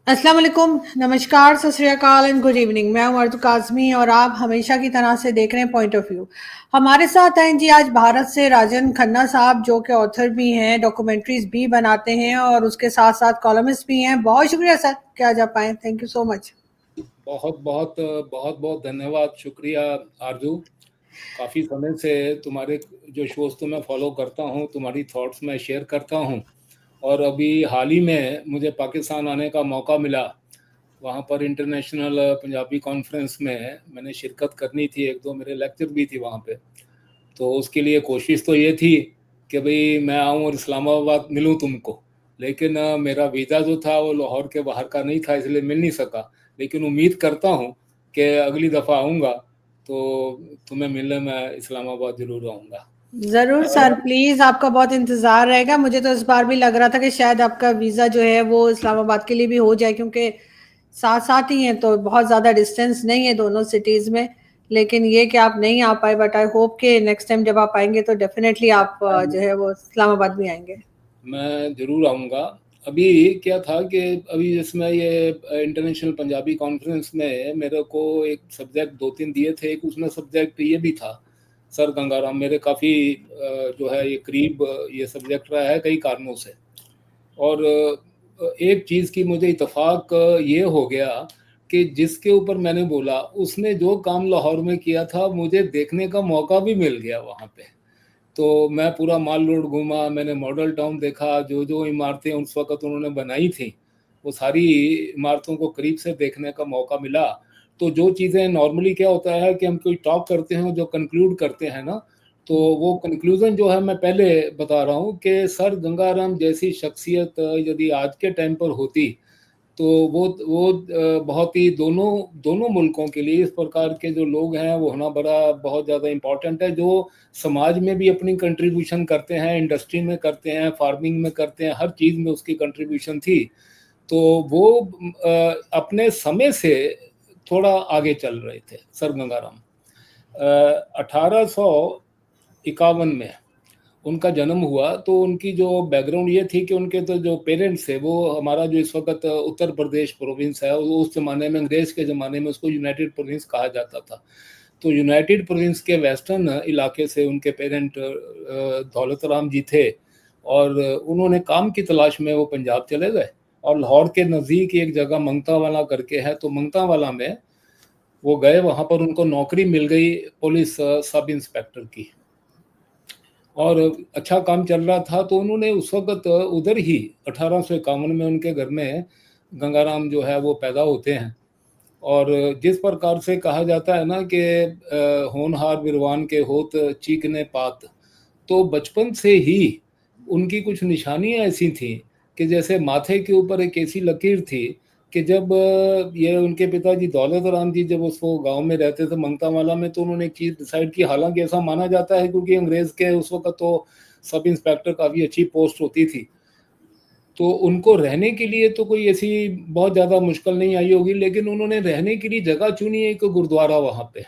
अस्सलाम वालेकुम, नमस्कार, सत श्री अकाल एंड गुड इवनिंग। मैं हूं अर्तु काज़मी और आप हमेशा की तरह से देख रहे हैं पॉइंट ऑफ व्यू। हमारे साथ हैं जी आज भारत से राजन खन्ना साहब, जो कि ऑथर भी हैं, डॉक्यूमेंट्रीज भी बनाते हैं और उसके साथ साथ कॉलमिस्ट भी हैं। बहुत शुक्रिया सर कि आज आप आए, थैंक यू सो मच। बहुत बहुत बहुत बहुत धन्यवाद, शुक्रिया आरजू। काफ़ी समय से तुम्हारे जो शोज तो मैं फॉलो करता हूँ, तुम्हारी थॉट्स मैं शेयर करता हूँ। और अभी हाल ही में मुझे पाकिस्तान आने का मौका मिला। वहाँ पर इंटरनेशनल पंजाबी कॉन्फ्रेंस में मैंने शिरकत करनी थी, एक दो मेरे लेक्चर भी थी वहाँ पे। तो उसके लिए कोशिश तो ये थी कि भाई मैं आऊँ और इस्लामाबाद मिलूँ तुमको। लेकिन मेरा वीज़ा जो था वो लाहौर के बाहर का नहीं था, इसलिए मिल नहीं सका। लेकिन उम्मीद करता हूँ कि अगली दफ़ा आऊँगा तो तुम्हें मिलने मैं इस्लामाबाद ज़रूर आऊँगा। ज़रूर सर, प्लीज़, आपका बहुत इंतज़ार रहेगा। मुझे तो इस बार भी लग रहा था कि शायद आपका वीज़ा जो है वो इस्लामाबाद के लिए भी हो जाए, क्योंकि साथ साथ ही हैं तो बहुत ज़्यादा डिस्टेंस नहीं है दोनों सिटीज़ में। लेकिन ये कि आप नहीं आ पाए, बट आई होप कि नेक्स्ट टाइम जब आप आएंगे तो डेफिनेटली आप जो है वो इस्लामाबाद भी आएंगे। मैं ज़रूर आऊँगा। अभी क्या था कि अभी जिसमें ये इंटरनेशनल पंजाबी कॉन्फ्रेंस में मेरे को एक सब्जेक्ट दो तीन दिए थे। एक उसमें सब्जेक्ट ये भी था, सर गंगाराम मेरे काफ़ी जो है ये करीब ये सब्जेक्ट रहा है कई कारणों से। और एक चीज़ की मुझे इत्तेफाक ये हो गया कि जिसके ऊपर मैंने बोला उसने जो काम लाहौर में किया था मुझे देखने का मौका भी मिल गया वहाँ पे। तो मैं पूरा माल रोड घूमा, मैंने मॉडल टाउन देखा, जो जो इमारतें उस वक़्त उन्होंने बनाई थी, वो सारी इमारतों को करीब से देखने का मौका मिला। तो जो चीज़ें नॉर्मली क्या होता है कि हम कोई टॉक करते हैं, जो कंक्लूड करते हैं ना, तो वो कंक्लूज़न जो है मैं पहले बता रहा हूँ कि सर गंगाराम जैसी शख्सियत यदि आज के टाइम पर होती, तो वो बहुत ही दोनों दोनों मुल्कों के लिए इस प्रकार के जो लोग हैं वो होना बड़ा बहुत ज़्यादा इम्पोर्टेंट है, जो समाज में भी अपनी कंट्रीब्यूशन करते हैं, इंडस्ट्री में करते हैं, फार्मिंग में करते हैं, हर चीज़ में उसकी कंट्रीब्यूशन थी। तो वो अपने समय से थोड़ा आगे चल रहे थे सर गंगाराम। 1851 में उनका जन्म हुआ। तो उनकी जो बैकग्राउंड ये थी कि उनके तो जो पेरेंट्स थे वो हमारा जो इस वक्त उत्तर प्रदेश प्रोविंस है, वो उस ज़माने में अंग्रेज़ के ज़माने में उसको यूनाइटेड प्रोविंस कहा जाता था। तो यूनाइटेड प्रोविंस के वेस्टर्न इलाके से उनके पेरेंट दौलत राम जी थे। और उन्होंने काम की तलाश में वो पंजाब चले गए और लाहौर के नज़दीक एक जगह मंगतावाला करके है, तो मंगतावाला में वो गए। वहाँ पर उनको नौकरी मिल गई पुलिस सब इंस्पेक्टर की, और अच्छा काम चल रहा था। तो उन्होंने उस वक़्त उधर ही 1851 में उनके घर में गंगाराम जो है वो पैदा होते हैं। और जिस प्रकार से कहा जाता है ना कि होनहार बिरवान के होत चीकने पात, तो बचपन से ही उनकी कुछ निशानियाँ ऐसी थीं कि जैसे माथे के ऊपर एक ऐसी लकीर थी कि जब ये उनके पिताजी दौलत राम जी जब उस वो गाँव में रहते थे मंगतावाला में, तो उन्होंने एक चीज़ डिसाइड की। हालाँकि ऐसा माना जाता है क्योंकि अंग्रेज़ के उस वक़्त तो सब इंस्पेक्टर काफ़ी अच्छी पोस्ट होती थी, तो उनको रहने के लिए तो कोई ऐसी बहुत ज़्यादा मुश्किल नहीं आई होगी, लेकिन उन्होंने रहने के लिए जगह चुनी एक गुरुद्वारा वहाँ पे।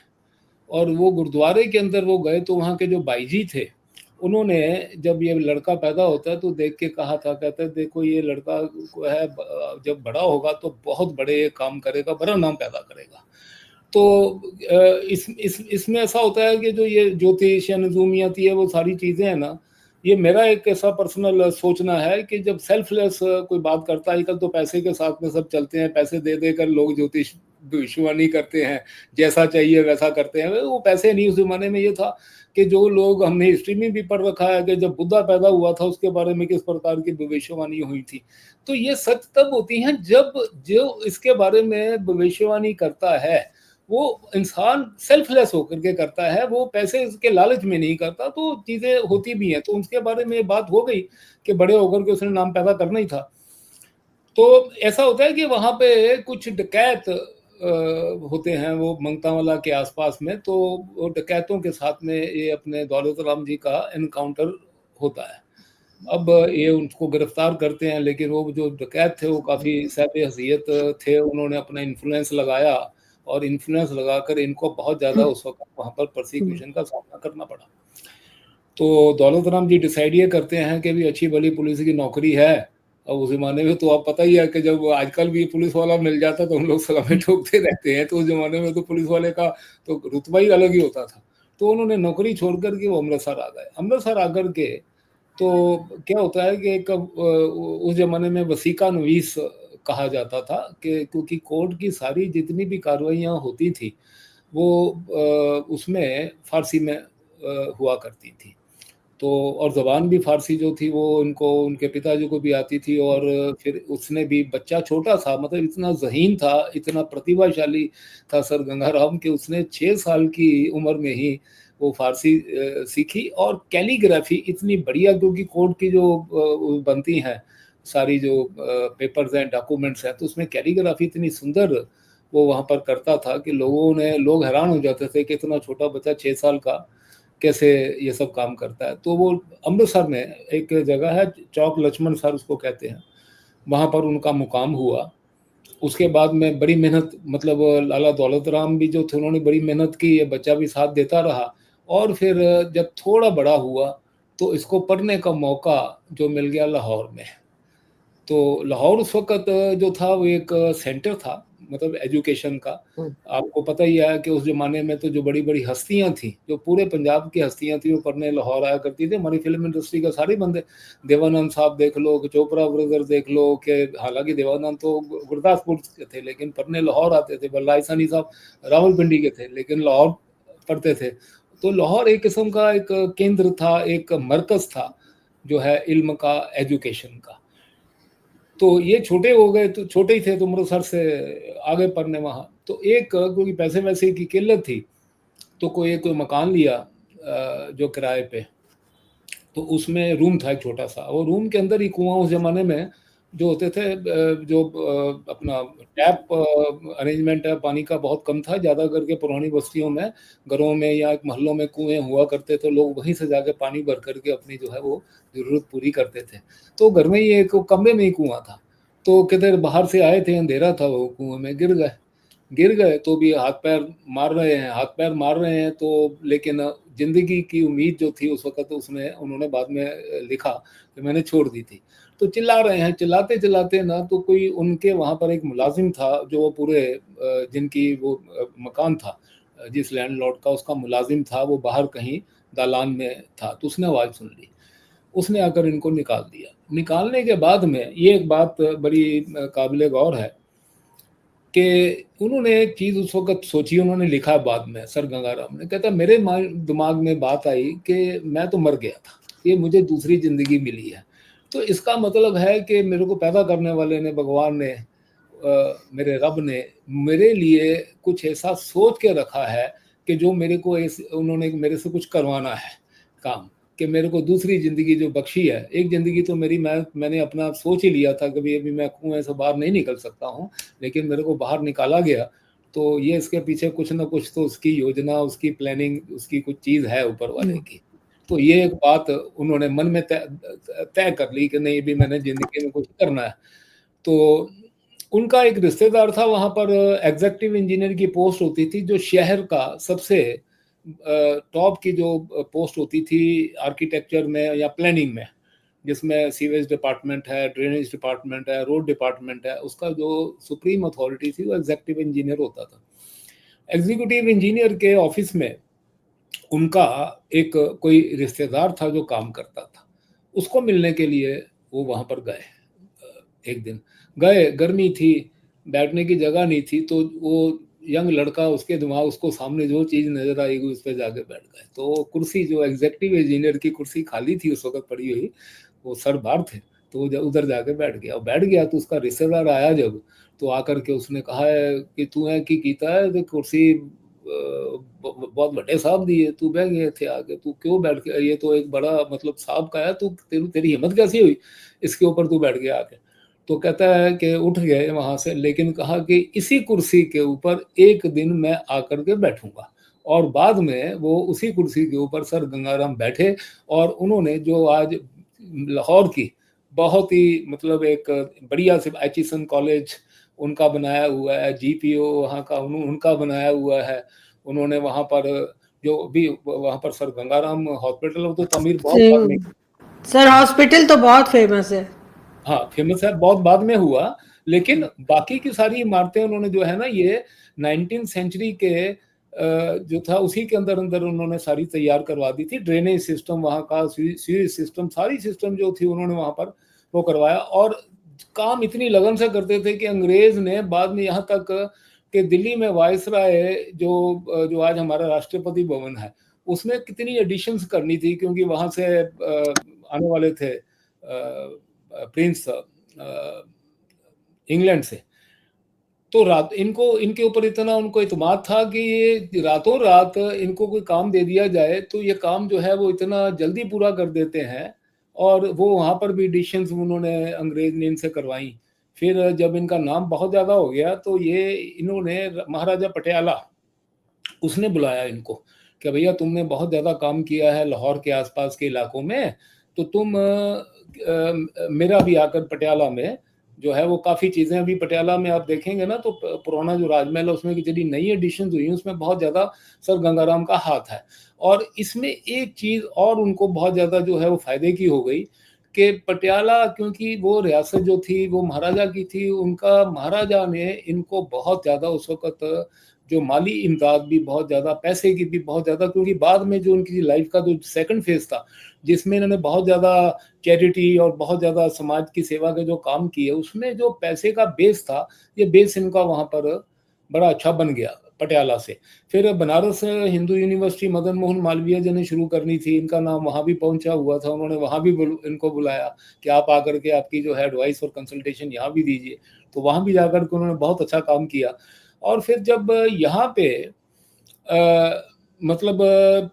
और वो गुरुद्वारे के अंदर वो गए तो वहाँ के जो बाईजी थे, उन्होंने जब ये लड़का पैदा होता है तो देख के कहा था, कहते हैं देखो ये लड़का को है जब बड़ा होगा तो बहुत बड़े काम करेगा, बड़ा नाम पैदा करेगा। तो इस इसमें ऐसा होता है कि जो ये ज्योतिष या नजूमियाती है वो सारी चीज़ें हैं ना, ये मेरा एक ऐसा पर्सनल सोचना है कि जब सेल्फलेस कोई बात करता है, आजकल तो पैसे के साथ में सब चलते हैं, पैसे दे देकर लोग ज्योतिष भविष्यवाणी करते हैं, जैसा चाहिए वैसा करते हैं। वो पैसे नहीं, उस ज़माने में ये था कि जो लोग हमने हिस्ट्री में भी पढ़ रखा है कि जब बुद्धा पैदा हुआ था उसके बारे में किस प्रकार की भविष्यवाणी हुई थी। तो ये सच तब होती हैं जब जो इसके बारे में भविष्यवाणी करता है वो इंसान सेल्फलेस होकर के करता है, वो पैसे के लालच में नहीं करता। तो चीज़ें होती भी हैं, तो उसके बारे में बात हो गई कि बड़े होकर के उसने नाम पैदा करना ही था। तो ऐसा होता है कि वहाँ पे कुछ डकैत होते हैं वो मंगतावाला के आसपास में, तो वो डकैतों के साथ में ये अपने दौलत राम जी का एनकाउंटर होता है। अब ये उनको गिरफ्तार करते हैं, लेकिन वो जो डकैत थे वो काफ़ी साहिब-ए-हैसियत थे। उन्होंने अपना इन्फ्लुएंस लगाया और इन्फ्लुएंस लगाकर इनको बहुत ज़्यादा उस वक़्त वहाँ पर प्रोसिक्यूशन का सामना करना पड़ा। तो दौलत राम जी डिसाइड ये करते हैं कि भी अच्छी भली पुलिस की नौकरी है, अब उस जमाने में तो आप पता ही है कि जब आजकल भी पुलिस वाला मिल जाता तो हम लोग सलामी ठोकते रहते हैं, तो उस जमाने में तो पुलिस वाले का तो रुतबा ही अलग ही होता था। तो उन्होंने नौकरी छोड़ कर के वो अमृतसर आ गए। अमृतसर आकर के तो क्या होता है कि एक उस जमाने में वसीका नवीस कहा जाता था कि क्योंकि कोर्ट की सारी जितनी भी कार्रवाइयाँ होती थी वो उसमें फारसी में हुआ करती थी। तो और ज़बान भी फारसी जो थी वो उनको उनके पिताजी को भी आती थी, और फिर उसने भी बच्चा छोटा था, मतलब इतना ज़हीन था, इतना प्रतिभाशाली था सर गंगाराम कि उसने 6 साल की उम्र में ही वो फारसी सीखी। और कैलीग्राफी इतनी बढ़िया, क्योंकि कोर्ट की जो बनती हैं सारी जो पेपर्स हैं, डॉक्यूमेंट्स हैं, तो उसमें कैलीग्राफी इतनी सुंदर वो वहाँ पर करता था कि लोग हैरान हो जाते थे कि इतना छोटा बच्चा 6 साल का कैसे ये सब काम करता है। तो वो अमृतसर में एक जगह है चौक लक्ष्मण सर उसको कहते हैं, वहाँ पर उनका मुकाम हुआ। उसके बाद में बड़ी मेहनत, मतलब लाला दौलत राम भी जो थे उन्होंने बड़ी मेहनत की, ये बच्चा भी साथ देता रहा। और फिर जब थोड़ा बड़ा हुआ तो इसको पढ़ने का मौका जो मिल गया लाहौर में। तो लाहौर उस वक़्त जो था वो एक सेंटर था, मतलब एजुकेशन का। आपको पता ही है कि उस ज़माने में तो जो बड़ी-बड़ी हस्तियाँ थीं, जो पूरे पंजाब की हस्तियाँ थीं, वो पढ़ने लाहौर आया करती थी। हमारी फ़िल्म इंडस्ट्री का सारे बंदे, देवानंद साहब देख लो, कि चोपड़ा ब्रदर देख लो, कि हालाँकि देवानंद तो गुरदासपुर के थे, लेकिन पढ़ने लाहौर आते थे। बल्ला सानी साहब रावलपिंडी के थे, लेकिन लाहौर पढ़ते थे। तो लाहौर एक किस्म का एक केंद्र था, एक मरकज़ था, जो है इल्म का, एजुकेशन का। तो ये छोटे हो गए, तो छोटे ही थे तो अमृतसर से आ गए पढ़ने वहाँ। तो एक क्योंकि पैसे वैसे की किल्लत थी, तो कोई मकान लिया जो किराए पे। तो उसमें रूम था एक छोटा सा, और रूम के अंदर ही कुआं उस जमाने में जो होते थे, जो अपना टैप अरेंजमेंट है पानी का बहुत कम था। ज़्यादा करके पुरानी बस्तियों में, घरों में या मोहल्लों में कुएं हुआ करते थे, लोग वहीं से जाके पानी भर करके अपनी जो है वो ज़रूरत पूरी करते थे। तो घर में ही एक कमरे में ही कुआं था। तो किधर बाहर से आए थे, अंधेरा था, वो कुएं में गिर गए तो भी हाथ पैर मार रहे हैं। तो लेकिन ज़िंदगी की उम्मीद जो थी उस वक़्त, उसमें उन्होंने बाद में लिखा कि मैंने छोड़ दी थी। तो चिल्ला रहे हैं, चिल्लाते-चिल्लाते ना, तो कोई उनके वहाँ पर एक मुलाज़िम था जो वो पूरे जिनकी वो मकान था, जिस लैंडलॉर्ड का उसका मुलाज़िम था, वो बाहर कहीं दालान में था। तो उसने आवाज़ सुन ली, उसने आकर इनको निकाल दिया। निकालने के बाद में ये एक बात बड़ी काबिल गौर है कि उन्होंने एक चीज़ उस वक़्त सोची, उन्होंने लिखा बाद में, सर गंगाराम ने, कहता मेरे दिमाग में बात आई कि मैं तो मर गया था, ये मुझे दूसरी ज़िंदगी मिली है। तो इसका मतलब है कि मेरे को पैदा करने वाले ने, भगवान ने, मेरे रब ने मेरे लिए कुछ ऐसा सोच के रखा है कि जो मेरे को उन्होंने मेरे से कुछ करवाना है काम, कि मेरे को दूसरी ज़िंदगी जो बख्शी है। एक ज़िंदगी तो मैंने अपना सोच ही लिया था कि अभी मैं कुएं से बाहर नहीं निकल सकता हूँ, लेकिन मेरे को बाहर निकाला गया। तो ये इसके पीछे कुछ ना कुछ तो उसकी योजना, उसकी प्लानिंग, उसकी कुछ चीज़ है ऊपर वाले की। तो ये एक बात उन्होंने मन में तय कर ली कि नहीं, भी मैंने ज़िंदगी में कुछ करना है। तो उनका एक रिश्तेदार था वहाँ पर, एग्जीक्यूटिव इंजीनियर की पोस्ट होती थी, जो शहर का सबसे टॉप की जो पोस्ट होती थी आर्किटेक्चर में या प्लानिंग में, जिसमें सीवेज डिपार्टमेंट है, ड्रेनेज डिपार्टमेंट है, रोड डिपार्टमेंट है, उसका जो सुप्रीम अथॉरिटी थी वो एग्जीक्यूटिव इंजीनियर होता था। एग्जीक्यूटिव इंजीनियर के ऑफिस में उनका एक कोई रिश्तेदार था जो काम करता था। उसको मिलने के लिए वो वहाँ पर गए। एक दिन गए, गर्मी थी, बैठने की जगह नहीं थी, तो वो यंग लड़का, उसके दिमाग, उसको सामने जो चीज़ नज़र आएगी उस पे जाके बैठ गए। तो कुर्सी, जो एग्जीक्यूटिव इंजीनियर की कुर्सी खाली थी उस वक़्त पड़ी हुई, वो सर बाहर थे, तो उधर जाके बैठ गया। तो उसका रिश्तेदार आया जब, तो आकर के उसने कहा है कि तू है की कीता है, तो कुर्सी बहुत बड़े साहब दी है, तू बैठ गए थे आके, तू क्यों बैठ के, ये तो एक बड़ा मतलब साहब का है, तू तेरी हिम्मत कैसी हुई इसके ऊपर तू बैठ गया आके। तो कहता है कि उठ गए वहाँ से, लेकिन कहा कि इसी कुर्सी के ऊपर एक दिन मैं आकर के बैठूंगा। और बाद में वो उसी कुर्सी के ऊपर सर गंगाराम बैठे, और उन्होंने जो आज लाहौर की बहुत ही मतलब एक बढ़िया से एचिसन कॉलेज उनका बनाया हुआ है, जीपीओ वहाँ का उनका बनाया हुआ है। उन्होंने वहाँ पर जो भी वहाँ पर सर गंगाराम हॉस्पिटल, तो तमीर बहुत बाद में। सर हॉस्पिटल तो बहुत फेमस है। हाँ फेमस है, बहुत बाद में हुआ, लेकिन बाकी की सारी इमारतें उन्होंने जो है ना ये 19th सेंचुरी के जो था उसी के अंदर अंदर उन्होंने सारी तैयार करवा दी थी। ड्रेनेज सिस्टम वहाँ का, सीवेज सिस्टम, सारी सिस्टम जो थी उन्होंने वहाँ पर वो करवाया, और काम इतनी लगन से करते थे कि अंग्रेज ने बाद में यहाँ तक कि दिल्ली में वायसराय जो आज हमारा राष्ट्रपति भवन है उसमें कितनी एडिशंस करनी थी, क्योंकि वहाँ से आने वाले थे प्रिंस इंग्लैंड से। तो रात इनको इनके ऊपर इतना उनको इत्मीनान था कि ये रातों रात इनको कोई काम दे दिया जाए तो ये काम जो है वो इतना जल्दी पूरा कर देते हैं, और वो वहाँ पर भी एडिशंस उन्होंने अंग्रेज ने इनसे करवाई। फिर जब इनका नाम बहुत ज़्यादा हो गया तो ये इन्होंने महाराजा पटियाला उसने बुलाया इनको कि भैया तुमने बहुत ज़्यादा काम किया है लाहौर के आसपास के इलाकों में, तो तुम मेरा भी आकर पटियाला में जो है वो काफ़ी चीज़ें अभी पटियाला में आप देखेंगे ना तो पुराना जो राजमहल है उसमें की जड़ी नई एडिशन हुई है उसमें बहुत ज़्यादा सर गंगाराम का हाथ है। और इसमें एक चीज़ और उनको बहुत ज़्यादा जो है वो फ़ायदे की हो गई कि पटियाला, क्योंकि वो रियासत जो थी वो महाराजा की थी, उनका महाराजा ने इनको बहुत ज़्यादा उस वक़्त जो माली इमदाद भी बहुत ज़्यादा, पैसे की भी बहुत ज़्यादा, क्योंकि बाद में जो उनकी लाइफ का जो सेकंड फेज़ था जिसमें इन्होंने बहुत ज़्यादा चैरिटी और बहुत ज़्यादा समाज की सेवा के जो काम किए उसमें जो पैसे का बेस था, ये बेस इनका वहाँ पर बड़ा अच्छा बन गया पटियाला से। फिर बनारस हिंदू यूनिवर्सिटी मदन मोहन मालवीय जी ने शुरू करनी थी, इनका नाम वहाँ भी पहुँचा हुआ था, उन्होंने वहाँ भी इनको बुलाया कि आप आकर के आपकी जो है एडवाइस और कंसल्टेशन यहाँ भी दीजिए, तो वहाँ भी जाकर के उन्होंने बहुत अच्छा काम किया। और फिर जब यहाँ पे मतलब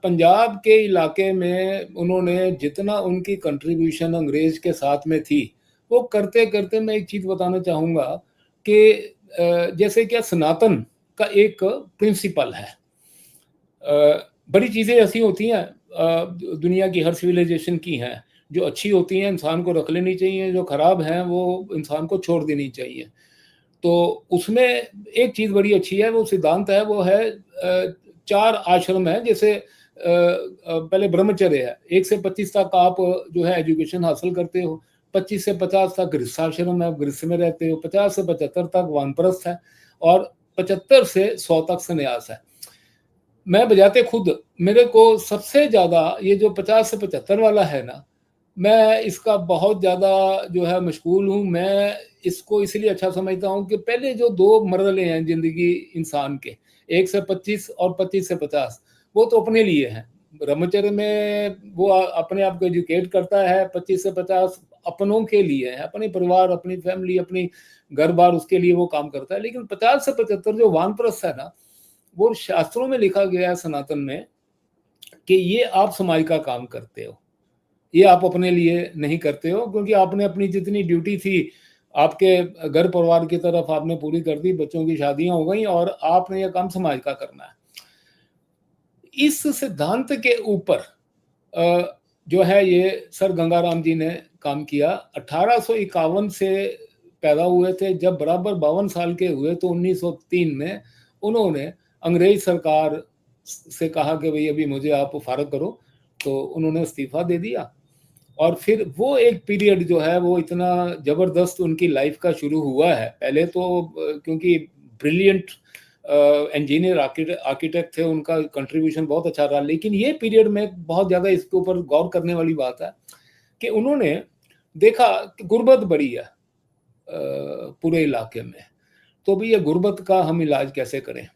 पंजाब के इलाके में उन्होंने जितना उनकी कंट्रीब्यूशन अंग्रेज के साथ में थी वो करते करते मैं एक चीज़ बताना चाहूँगा कि जैसे क्या सनातन का एक प्रिंसिपल है, बड़ी चीज़ें ऐसी होती हैं दुनिया की हर सिविलाइजेशन की हैं, जो अच्छी होती हैं इंसान को रख लेनी चाहिए, जो खराब हैं वो इंसान को छोड़ देनी चाहिए। तो उसमें एक चीज़ बड़ी अच्छी है, वो सिद्धांत है, वो है 4 आश्रम है, जैसे पहले ब्रह्मचर्य है, 1 से 25 तक आप जो है एजुकेशन हासिल करते हो, 25 से 50 तक गृहस्थाश्रम है, आप गृहस्थ में रहते हो, 50 से 75 तक वानप्रस्थ है, और 75 से 100 तक संन्यास है। मैं बजाते खुद मेरे को सबसे ज़्यादा ये जो 50 से 75 वाला है ना, मैं इसका बहुत ज़्यादा जो है मशगूल हूँ। मैं इसको इसलिए अच्छा समझता हूँ कि पहले जो 2 मरहले हैं ज़िंदगी इंसान के, 1 से 25 और 25 से 50, वो तो अपने लिए हैं। ब्रह्मचर्य में वो अपने आप को एजुकेट करता है, 25 से 50 अपनों के लिए है, अपने परिवार, अपनी फैमिली, अपनी घर-बार, उसके लिए वो काम करता है। लेकिन 50 से 75 जो वानप्रस्थ है ना, वो शास्त्रों में लिखा गया है सनातन में कि ये आप समाज का काम करते हो, ये आप अपने लिए नहीं करते हो, क्योंकि आपने अपनी जितनी ड्यूटी थी आपके घर परिवार की तरफ आपने पूरी कर दी, बच्चों की शादियां हो गई और आपने ये काम समाज का करना है। इस सिद्धांत के ऊपर जो है ये सर गंगाराम जी ने काम किया। 1851 से पैदा हुए थे, जब बराबर 52 साल के हुए तो 1903 में उन्होंने अंग्रेज सरकार से कहा कि भाई अभी मुझे आप फारग करो, तो उन्होंने इस्तीफा दे दिया। और फिर वो एक पीरियड जो है वो इतना ज़बरदस्त उनकी लाइफ का शुरू हुआ है। पहले तो क्योंकि ब्रिलियंट इंजीनियर आर्किटेक्ट थे, उनका कंट्रीब्यूशन बहुत अच्छा रहा, लेकिन ये पीरियड में बहुत ज़्यादा इसके ऊपर गौर करने वाली बात है कि उन्होंने देखा कि गुर्बत बड़ी है पूरे इलाके में, तो भी ये गुर्बत का हम इलाज कैसे करें।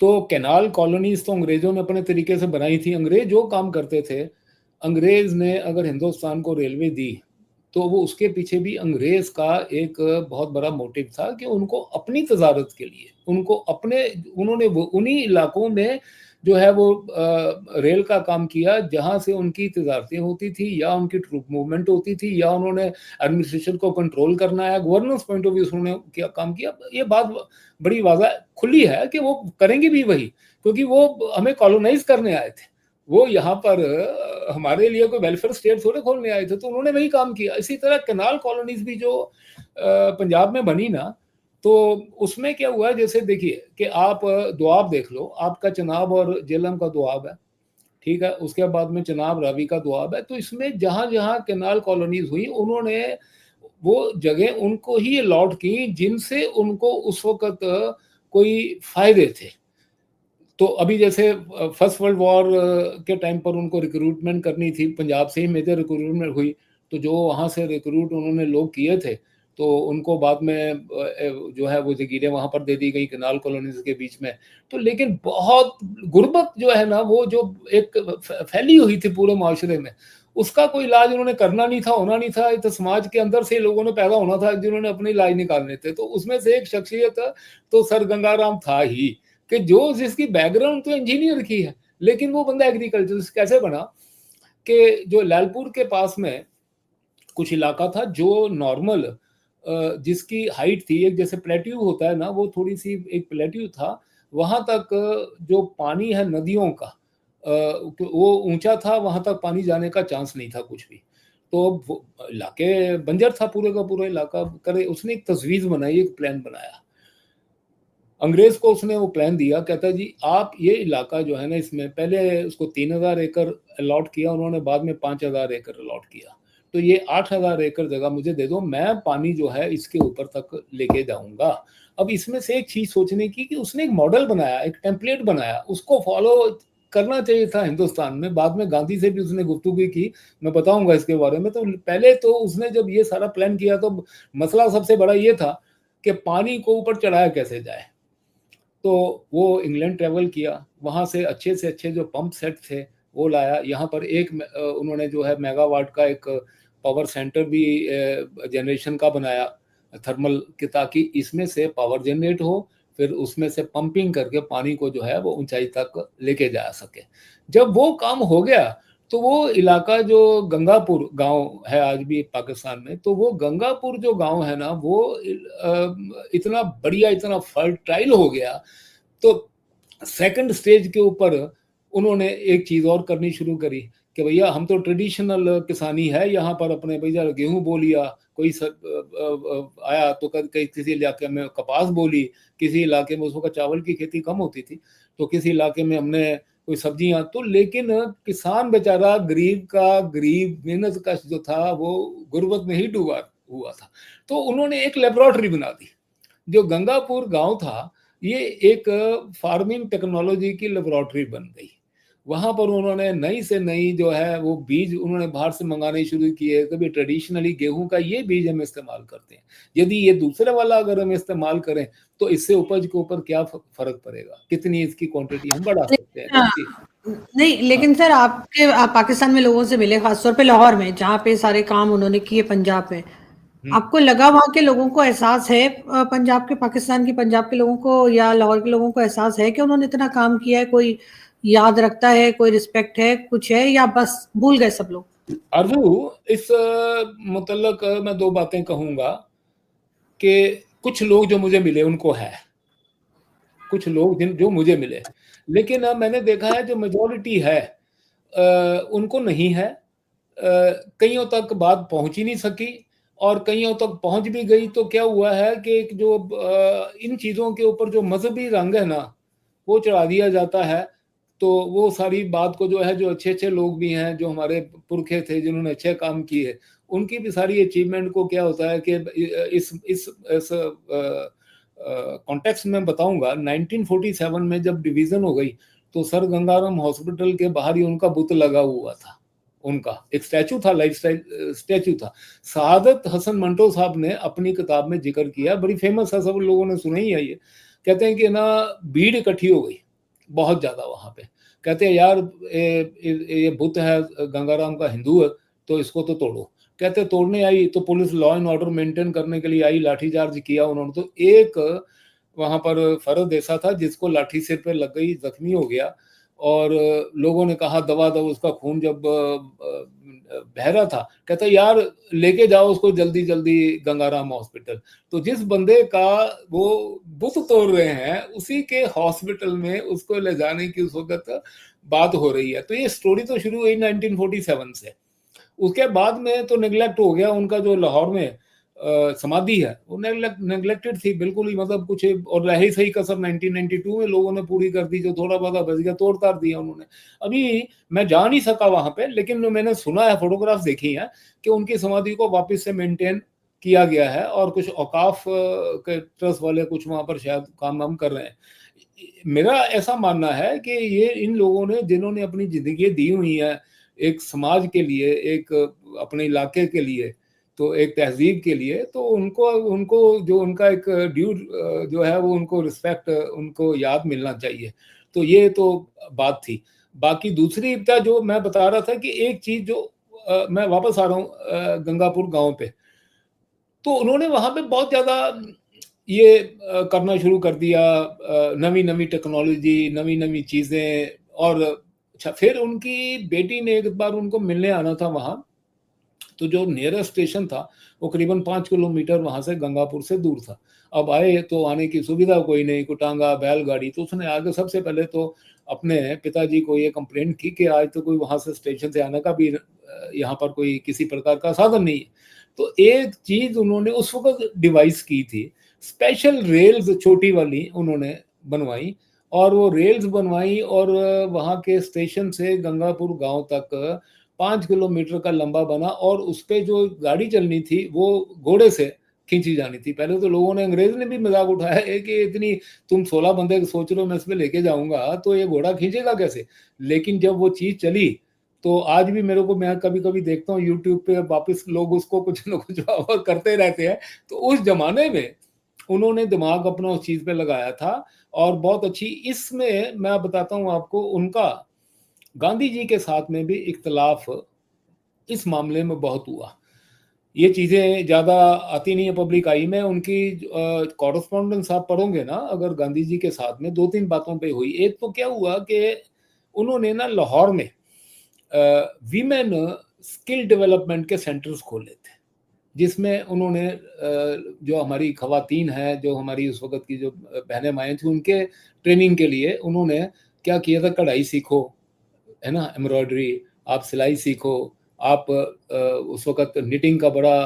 तो कैनाल कॉलोनीज तो अंग्रेजों ने अपने तरीके से बनाई थी। अंग्रेज जो काम करते थे, अंग्रेज ने अगर हिंदुस्तान को रेलवे दी तो वो उसके पीछे भी अंग्रेज का एक बहुत बड़ा मोटिव था कि उनको अपनी तजारत के लिए, उनको अपने, उन्होंने वो उन्हीं इलाकों में जो है वो रेल का काम किया जहां से उनकी तजारतें होती थी या उनकी ट्रूप मूवमेंट होती थी या उन्होंने एडमिनिस्ट्रेशन को कंट्रोल करना है, गवर्नेंस पॉइंट ऑफ व्यू से उन्होंने क्या काम किया। ये बात बड़ी वाज़ा खुली है कि वो करेंगे भी वही, क्योंकि वो हमें कॉलोनाइज करने आए थे, वो यहाँ पर हमारे लिए कोई वेलफेयर स्टेट थोड़े खोलने आए थे, तो उन्होंने वही काम किया। इसी तरह कैनाल कॉलोनीज भी जो पंजाब में बनी ना, तो उसमें क्या हुआ, जैसे देखिए कि आप दोआब देख लो, आपका चनाब और जेहलम का दोआब है, ठीक है, उसके बाद में चनाब रावी का दोआब है। तो इसमें जहां जहां कैनाल कॉलोनीज हुई, उन्होंने वो जगह उनको ही अलॉट की जिनसे उनको उस वक्त कोई फायदे थे। तो अभी जैसे फर्स्ट वर्ल्ड वॉर के टाइम पर उनको रिक्रूटमेंट करनी थी, पंजाब से ही मेजर रिक्रूटमेंट हुई, तो जो वहाँ से रिक्रूट उन्होंने लोग किए थे, तो उनको बाद में जो है वो जगीरें वहाँ पर दे दी गई कैनाल कॉलोनीज के बीच में। तो लेकिन बहुत गुर्बत जो है ना, वो जो एक फैली हुई थी पूरे माशरे में, उसका कोई इलाज उन्होंने करना नहीं था, होना नहीं था। तो समाज के अंदर से लोगों ने पैदा होना था जिन्होंने अपने इलाज निकालने थे। तो उसमें से एक शख्सियत तो सर गंगाराम था ही, कि जो जिसकी बैकग्राउंड तो इंजीनियर की है, लेकिन वो बंदा एग्रीकल्चर कैसे बना कि जो लालपुर के पास में कुछ इलाका था जो नॉर्मल जिसकी हाइट थी, एक जैसे प्लेट्यू होता है ना, वो थोड़ी सी एक प्लेट्यू था, वहां तक जो पानी है नदियों का वो ऊंचा था, वहां तक पानी जाने का चांस नहीं था कुछ भी। तो इलाके बंजर था पूरे का पूरा इलाका करे। उसने एक तजवीज़ बनाई, एक प्लान बनाया, अंग्रेज को उसने वो प्लान दिया, कहता जी आप ये इलाका जो है ना, इसमें पहले उसको 3000 एकड़ अलॉट किया उन्होंने, बाद में 5000 एकड़ अलॉट किया। तो ये 8000 एकड़ जगह मुझे दे दो, मैं पानी जो है इसके ऊपर तक लेके जाऊंगा। अब इसमें से एक चीज सोचने की कि उसने एक मॉडल बनाया, एक टेम्पलेट बनाया, उसको फॉलो करना चाहिए था हिंदुस्तान में। बाद में गांधी से भी उसने गुफ्तगू की, मैं बताऊंगा इसके बारे में। तो पहले तो उसने जब ये सारा प्लान किया तो मसला सबसे बड़ा ये था कि पानी को ऊपर चढ़ाया कैसे जाए। तो वो इंग्लैंड ट्रेवल किया, वहाँ से अच्छे जो पंप सेट थे वो लाया। यहाँ पर एक उन्होंने जो है मेगावाट का एक पावर सेंटर भी जनरेशन का बनाया थर्मल के, ताकि इसमें से पावर जनरेट हो, फिर उसमें से पंपिंग करके पानी को जो है वो ऊंचाई तक लेके जा सके। जब वो काम हो गया तो वो इलाका जो गंगापुर गांव है आज भी पाकिस्तान में, तो वो गंगापुर जो गांव है ना, वो इतना बढ़िया, इतना फर्टाइल हो गया। तो सेकंड स्टेज के ऊपर उन्होंने एक चीज और करनी शुरू करी कि भैया हम तो ट्रेडिशनल किसानी है यहाँ पर, अपने भैया गेहूं बो लिया, कोई आया तो किसी इलाके में कपास बोली, किसी इलाके में उस वक्त चावल की खेती कम होती थी, तो किसी इलाके में हमने कोई सब्जियां। तो लेकिन किसान बेचारा गरीब का गरीब, मेहनत कश जो था वो गुर्बत में ही डूबा हुआ था। तो उन्होंने एक लेबोरेटरी बना दी। जो गंगापुर गांव था ये एक फार्मिंग टेक्नोलॉजी की लेबोरेटरी बन गई। वहां पर उन्होंने नई से नई जो है वो बीज उन्होंने बाहर से मंगाने शुरू किए। कभी ट्रेडिशनली गेहूं का ये बीज हम इस्तेमाल करते हैं, यदि ये दूसरे वाला अगर हम इस्तेमाल करें तो इससे उपज के ऊपर क्या फर्क पड़ेगा, कितनी इसकी क्वांटिटी हम बढ़ा सकते हैं। नहीं, लेकिन सर आप पाकिस्तान में लोगों से मिले, खासतौर पे लाहौर में जहाँ पे सारे काम उन्होंने किए पंजाब में, आपको लगा वहाँ के लोगों को एहसास है, पंजाब के, पाकिस्तान की पंजाब के लोगों को या लाहौर के लोगों को एहसास है कि उन्होंने इतना काम किया है? कोई याद रखता है, कोई रिस्पेक्ट है, कुछ है, या बस भूल गए सब लोग? अरजू, इस मुतल्लक मैं दो बातें कहूंगा कि कुछ लोग जो मुझे मिले उनको है, कुछ लोग जो मुझे मिले, लेकिन मैंने देखा है जो मेजॉरिटी है उनको नहीं है। कईयों तक बात पहुंच ही नहीं सकी, और कईयों तक पहुंच भी गई तो क्या हुआ है कि जो इन चीज़ों के ऊपर जो मजहबी रंग है ना वो चढ़ा दिया जाता है। तो वो सारी बात को जो है, जो अच्छे अच्छे लोग भी हैं, जो हमारे पुरखे थे जिन्होंने अच्छे काम किए, उनकी भी सारी अचीवमेंट को क्या होता है कि इस कॉन्टेक्स्ट में बताऊंगा। 1947 में जब डिवीजन हो गई तो सर गंगाराम हॉस्पिटल के बाहर ही उनका बुत लगा हुआ था, उनका एक स्टैचू था, लाइफ स्टैचू था। सआदत हसन मंटो साहब ने अपनी किताब में जिक्र किया, बड़ी फेमस है, सब लोगों ने सुना ही है ये। कहते हैं कि ना भीड़ इकट्ठी हो गई बहुत ज्यादा वहां पे। कहते हैं यार ये बुत है गंगाराम का, हिंदू है, तो इसको तो तोड़ो। कहते तोड़ने आई तो police law and order maintain करने के लिए आई, लाठीचार्ज किया उन्होंने। तो एक वहां पर फरद ऐसा था जिसको लाठी सिर पे लग गई, जख्मी हो गया, और लोगों ने कहा दवा दो, उसका खून जब बह रहा था, कहता यार लेके जाओ उसको जल्दी जल्दी गंगाराम हॉस्पिटल। तो जिस बंदे का वो बुत तोड़ रहे हैं उसी के हॉस्पिटल में उसको ले जाने की उस वक्त बात हो रही है। तो ये स्टोरी तो शुरू हुई 1947 से। उसके बाद में तो निगलेक्ट हो गया उनका, जो लाहौर में समाधि है वो नेग्लेक्टेड थी बिल्कुल ही, मतलब कुछ, और रह ही सही कसर 1992 में लोगों ने पूरी कर दी, जो थोड़ा बहुत बच गया तोड़ ताड़ दिया उन्होंने। अभी मैं जा नहीं सका वहां पे, लेकिन मैंने सुना है, फोटोग्राफ देखी है कि उनकी समाधि को वापस से मेंटेन किया गया है, और कुछ औकाफ के ट्रस्ट वाले कुछ वहां पर शायद काम वाम कर रहे हैं। मेरा ऐसा मानना है कि ये इन लोगों ने, जिन्होंने अपनी जिंदगी दी हुई है एक समाज के लिए, एक अपने इलाके के लिए, तो एक तहजीब के लिए, तो उनको उनको जो उनका एक ड्यू जो है वो उनको रिस्पेक्ट, उनको याद मिलना चाहिए। तो ये तो बात थी। बाकी दूसरी जो मैं बता रहा था कि एक चीज जो मैं वापस आ रहा हूँ गंगापुर गांव पे, तो उन्होंने वहां पे बहुत ज्यादा ये करना शुरू कर दिया, नवी नवी टेक्नोलॉजी, नवी नवी चीजें। और अच्छा, फिर उनकी बेटी ने एक बार उनको मिलने आना था वहां, तो जो नियरेस्ट स्टेशन था वो करीबन 5 किलोमीटर वहां से गंगापुर से दूर था। अब आए तो आने की सुविधा कोई नहीं, कुटांगा बैलगाड़ी, तो उसने आगे सबसे पहले तो अपने पिताजी को ये कंप्लेंट की कि आज तो कोई वहां से स्टेशन से आने का भी यहाँ पर कोई किसी प्रकार का साधन नहीं है। तो एक चीज उन्होंने उस वक्त डिवाइस की थी, स्पेशल रेल्स छोटी वाली उन्होंने बनवाई, और वो रेल्स बनवाई, और वहां के स्टेशन से गंगापुर गांव तक 5 किलोमीटर का लंबा बना, और उस पर जो गाड़ी चलनी थी वो घोड़े से खींची जानी थी। पहले तो लोगों ने, अंग्रेज ने भी मजाक उठाया है कि इतनी तुम 16 बंदे सोच रहे हो मैं इस पे लेके जाऊंगा, तो ये घोड़ा खींचेगा कैसे। लेकिन जब वो चीज चली, तो आज भी मेरे को, मैं कभी कभी देखता हूँ यूट्यूब पे, वापस लोग उसको कुछ ना कुछ करते रहते हैं। तो उस जमाने में उन्होंने दिमाग अपना उस चीज पे लगाया था, और बहुत अच्छी। इसमें मैं बताता हूँ आपको, उनका गांधी जी के साथ में भी इख्तलाफ इस मामले में बहुत हुआ। ये चीजें ज्यादा आती नहीं है पब्लिक आई में। उनकी कॉरेस्पॉन्डेंस आप पढ़ोगे ना, अगर गांधी जी के साथ में 2-3 बातों पे हुई। एक तो क्या हुआ कि उन्होंने ना लाहौर में वीमेन स्किल डेवलपमेंट के सेंटर्स खोले थे, जिसमें उन्होंने जो हमारी खवातीन हैं, जो हमारी उस वक्त की जो बहनें माएँ थी, उनके ट्रेनिंग के लिए उन्होंने क्या किया था, कढ़ाई सीखो, है ना, एम्ब्रॉयडरी, आप सिलाई सीखो, आप उस वक्त निटिंग का बड़ा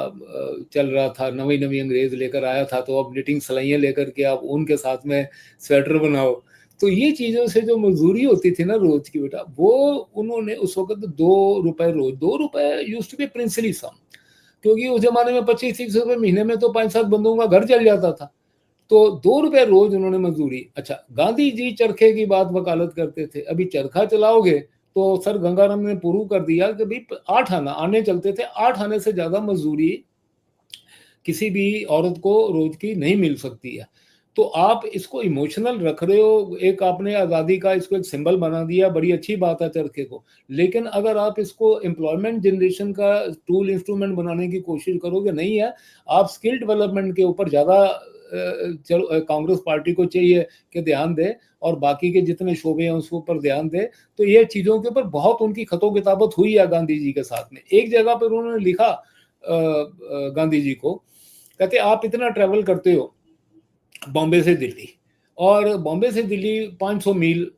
चल रहा था, नवी नवी अंग्रेज लेकर आया था, तो अब निटिंग सिलाइयाँ लेकर के आप उनके साथ में स्वेटर बनाओ। तो ये चीज़ों से जो मजदूरी होती थी ना रोज की बेटा, वो उन्होंने उस वक्त 2 रुपए रोज, 2 रुपए यूज्ड टू बी प्रिंसली सम, क्योंकि उस जमाने में 25-30 रुपए महीने में तो 5-7 बंदों का घर चल जाता था। तो 2 रुपए रोज उन्होंने मजदूरी। अच्छा, गांधी जी चरखे की बात वकालत करते थे। अभी चरखा चलाओगे तो सर गंगाराम ने प्रूव कर दिया कि भाई 8 आना आने चलते थे, 8 आने से ज्यादा मजदूरी किसी भी औरत को रोज की नहीं मिल सकती है। तो आप इसको इमोशनल रख रहे हो, एक आपने आज़ादी का इसको एक सिंबल बना दिया, बड़ी अच्छी बात है चरखे को। लेकिन अगर आप इसको एम्प्लॉयमेंट जनरेशन का टूल इंस्ट्रूमेंट बनाने की कोशिश करोगे, नहीं है। आप स्किल डेवलपमेंट के ऊपर ज़्यादा कांग्रेस पार्टी को चाहिए कि ध्यान दे, और बाकी के जितने शोबे हैं उसके ऊपर ध्यान दे। तो ये चीज़ों के ऊपर बहुत उनकी खतो किताबत हुई है गांधी जी के साथ में। एक जगह पर उन्होंने लिखा गांधी जी को, कहते आप इतना ट्रैवल करते हो बॉम्बे से दिल्ली, और बॉम्बे से दिल्ली 500 मील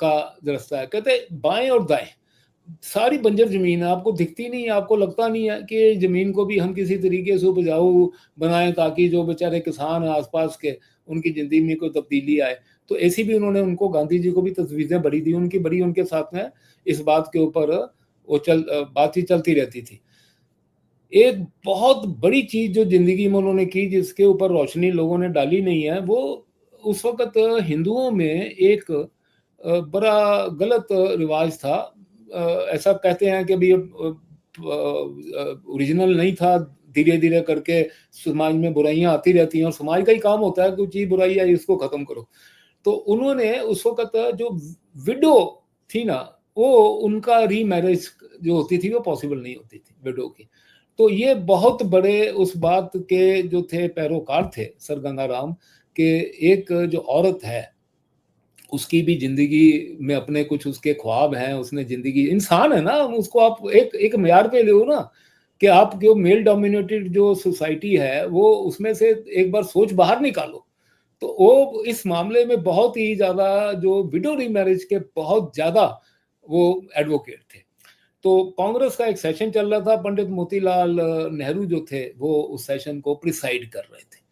का रास्ता है, कहते बाएं और दाएं सारी बंजर जमीन है, आपको दिखती नहीं है, आपको लगता नहीं है कि जमीन को भी हम किसी तरीके से उपजाऊ बनाएं, ताकि जो बेचारे किसान हैं आसपास के, उनकी जिंदगी में कोई तब्दीली आए। तो ऐसी भी उन्होंने, उनको गांधी जी को भी तजवीज़ें बड़ी दी उनकी, बड़ी उनके साथ में इस बात के ऊपर वो बातचीत चलती रहती थी। एक बहुत बड़ी चीज जो जिंदगी में उन्होंने की, जिसके ऊपर रोशनी लोगों ने डाली नहीं है, वो उस वक्त हिंदुओं में एक बड़ा गलत रिवाज था। ऐसा कहते हैं कि भाई ओरिजिनल नहीं था, धीरे धीरे करके समाज में बुराइयां आती रहती हैं, और समाज का ही काम होता है कोई चीज बुराई आई इसको खत्म करो। तो उन्होंने उस वक्त जो विडो थी ना, वो उनका रीमैरिज जो होती थी वो पॉसिबल नहीं होती थी विडो की। तो ये बहुत बड़े उस बात के जो थे पैरोकार थे सर गंगाराम के, एक जो औरत है उसकी भी जिंदगी में अपने कुछ उसके ख्वाब हैं, उसने जिंदगी, इंसान है ना, उसको आप एक म्यार पे लो ना, कि आप जो मेल डोमिनेटेड जो सोसाइटी है वो उसमें से एक बार सोच बाहर निकालो। तो वो इस मामले में बहुत ही ज्यादा जो विडो रीमैरिज के बहुत ज्यादा वो एडवोकेट थे। तो कांग्रेस का एक सेशन चल रहा था, पंडित मोतीलाल नेहरू जो थे वो उस सेशन को प्रिसाइड कर रहे थे।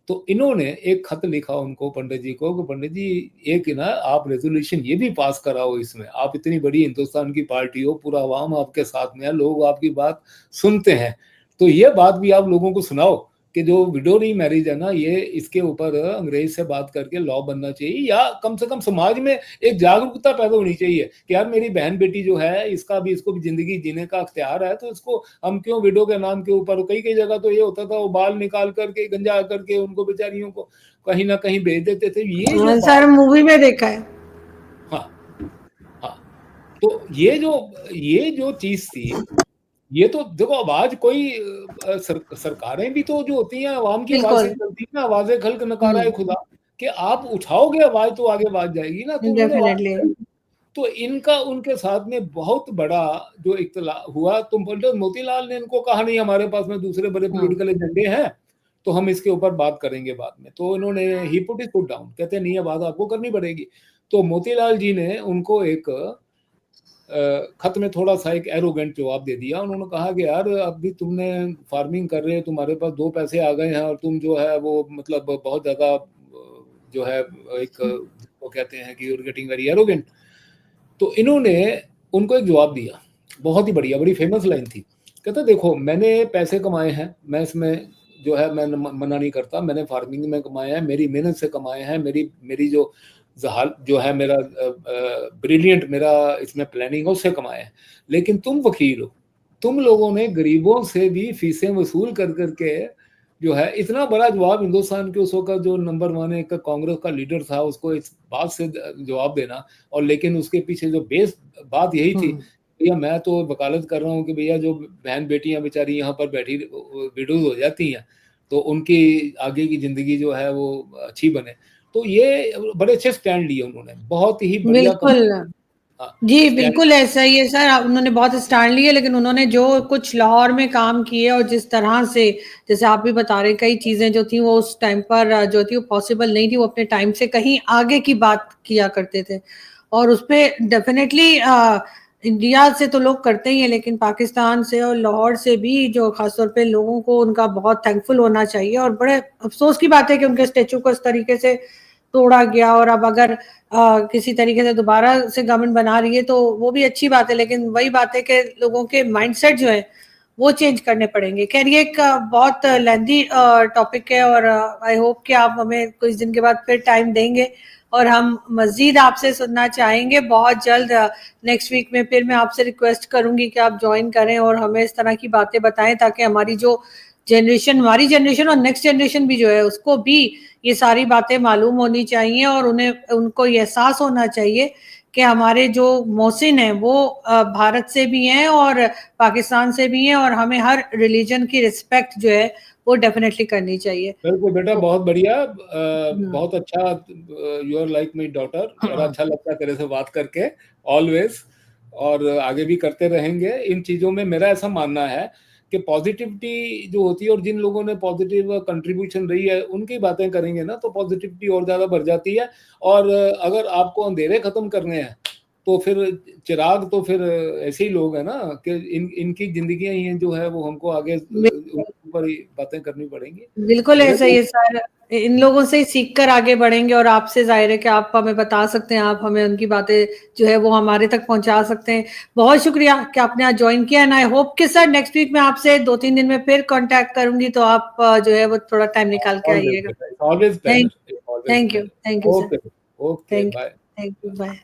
तो इन्होंने एक खत लिखा उनको, पंडित जी को, कि पंडित जी एक ना आप रेजोल्यूशन ये भी पास कराओ, इसमें आप इतनी बड़ी हिंदुस्तान की पार्टी हो, पूरा अवाम आपके साथ में है, लोग आपकी बात सुनते हैं, तो ये बात भी आप लोगों को सुनाओ कि जो विडो रीमैरिज है ना, ये इसके ऊपर अंग्रेज से बात करके लॉ बनना चाहिए, या कम से कम समाज में एक जागरूकता पैदा होनी चाहिए कि यार मेरी बहन बेटी जो है इसको भी जिंदगी जीने का अख्तियार है, तो इसको हम क्यों विडो के नाम के ऊपर। कई कई जगह तो ये होता था वो बाल निकाल करके गंजा करके उनको बेचारियों को कहीं ना कहीं भेज देते थे। ये सर मूवी में देखा है। हाँ हाँ, तो ये जो चीज थी, ये तो देखो आवाज कोई सरकारें भी तो जो होती हैं आवाम की आवाज से चलती है ना, आवाज़ें खल्क नकारा खुदा, कि आप उठाओगे आवाज तो आगे बात जाएगी ना, तो डेफिनेटली। तो इनका उनके साथ में बहुत बड़ा जो इख्तिलाफ हुआ, तो पंडित मोतीलाल ने इनको कहा नहीं हमारे पास में दूसरे बड़े पॉलिटिकल एजेंडे हैं, तो हम इसके ऊपर बात करेंगे बाद में। तो इन्होंने ही पुट इट डाउन, कहते नहीं, ये बात आपको करनी पड़ेगी। तो मोतीलाल जी ने उनको एक खत में थोड़ा सा एक एरोगेंट जवाब दे दिया। उन्होंने कहा कि यार अभी तुमने फार्मिंग कर रहे हो, तुम्हारे पास 2 पैसे आ गए हैं और तुम जो है वो मतलब बहुत ज्यादा जो है एक वो कहते हैं कि you are getting very arrogant. तो इन्होंने उनको एक जवाब दिया, बहुत ही बढ़िया, बड़ी फेमस लाइन थी। कहता देखो मैंने पैसे कमाए हैं, मैं इसमें जो है मैं मना नहीं करता, मैंने फार्मिंग में कमाए हैं, मेरी मेहनत से कमाए हैं, मेरी जो है मेरा ब्रिलियंट मेरा इसमें प्लानिंग है उससे कमाए हैं। लेकिन तुम वकील हो, तुम लोगों ने गरीबों से भी फीसें वसूल कर करके जो है इतना बड़ा जवाब हिंदुस्तान के उस वक्त जो नंबर 1 एक कांग्रेस का लीडर था उसको इस बात से जवाब देना। और लेकिन उसके पीछे जो बेस बात यही थी, भैया मैं तो वकालत कर रहा हूँ कि भैया जो बहन बेटियां बेचारी यहाँ पर बैठी विडोज हो जाती हैं तो उनकी आगे की जिंदगी जो है वो अच्छी बने। तो ये बड़े अच्छे स्टैंड लिए उन्होंने, बहुत ही बढ़िया। बिल्कुल जी, बिल्कुल ऐसा ही है सर, उन्होंने बहुत स्टैंड लिए, लेकिन उन्होंने जो कुछ लाहौर में काम किए और जिस तरह से, जैसे आप भी बता रहे, कई चीजें जो थी वो उस टाइम पर जो थी वो पॉसिबल नहीं थी, वो अपने टाइम से कहीं आगे की बात किया करते थे। और उस पर डेफिनेटली इंडिया से तो लोग करते ही हैं, लेकिन पाकिस्तान से और लाहौर से भी जो खासतौर पे लोगों को उनका बहुत थैंकफुल होना चाहिए। और बड़े अफसोस की बात है कि उनके स्टेचू को इस तरीके से तोड़ा गया, और अब अगर किसी तरीके से दोबारा से गवर्नमेंट बना रही है तो वो भी अच्छी बात है, लेकिन वही बात है कि लोगों के माइंडसेट जो है वो चेंज करने पड़ेंगे। खैर ये एक बहुत लेंथी टॉपिक है, और आई होप कि आप हमें कुछ दिन के बाद फिर टाइम देंगे और हम मजीद आपसे सुनना चाहेंगे बहुत जल्द। नेक्स्ट वीक में फिर मैं आपसे रिक्वेस्ट करूंगी कि आप ज्वाइन करें और हमें इस तरह की बातें बताएं, ताकि हमारी जो जनरेशन, हमारी जनरेशन और नेक्स्ट जनरेशन भी जो है उसको भी ये सारी बातें मालूम होनी चाहिए, और उनको ये एहसास होना चाहिए कि हमारे जो मोहसिन हैं वो भारत से भी हैं और पाकिस्तान से भी हैं, और हमें हर रिलीजन की रिस्पेक्ट जो है वो डेफिनेटली करनी चाहिए। बिल्कुल बेटा, बहुत बढ़िया, बहुत अच्छा, you are like my daughter, बड़ा अच्छा लगता है तेरे से बात करके ऑलवेज, और आगे भी करते रहेंगे इन चीजों में। मेरा ऐसा मानना है कि पॉजिटिविटी जो होती है, और जिन लोगों ने पॉजिटिव कंट्रीब्यूशन रही है उनकी बातें करेंगे ना तो पॉजिटिविटी और ज्यादा बढ़ जाती है। और अगर आपको अंधेरे खत्म करने हैं तो फिर चिराग तो फिर ऐसे ही लोग हैं ना कि इनकी जिंदगियां ही हैं जो है वो हमको आगे ऊपर बातें करनी पड़ेंगी। बिल्कुल ऐसा ही है सर, इन लोगों से सीख कर आगे बढ़ेंगे, और आपसे जाहिर है कि आप हमें बता सकते हैं, आप हमें उनकी बातें जो है वो हमारे तक पहुंचा सकते हैं। बहुत शुक्रिया कि आपने आज ज्वाइन किया, एंड आई होप कि सर नेक्स्ट वीक में आपसे 2-3 दिन में फिर कांटेक्ट करूंगी, तो आप जो है वो थोड़ा टाइम निकाल के आइएगा। Always thank you sir, okay bye. Thank you, bye.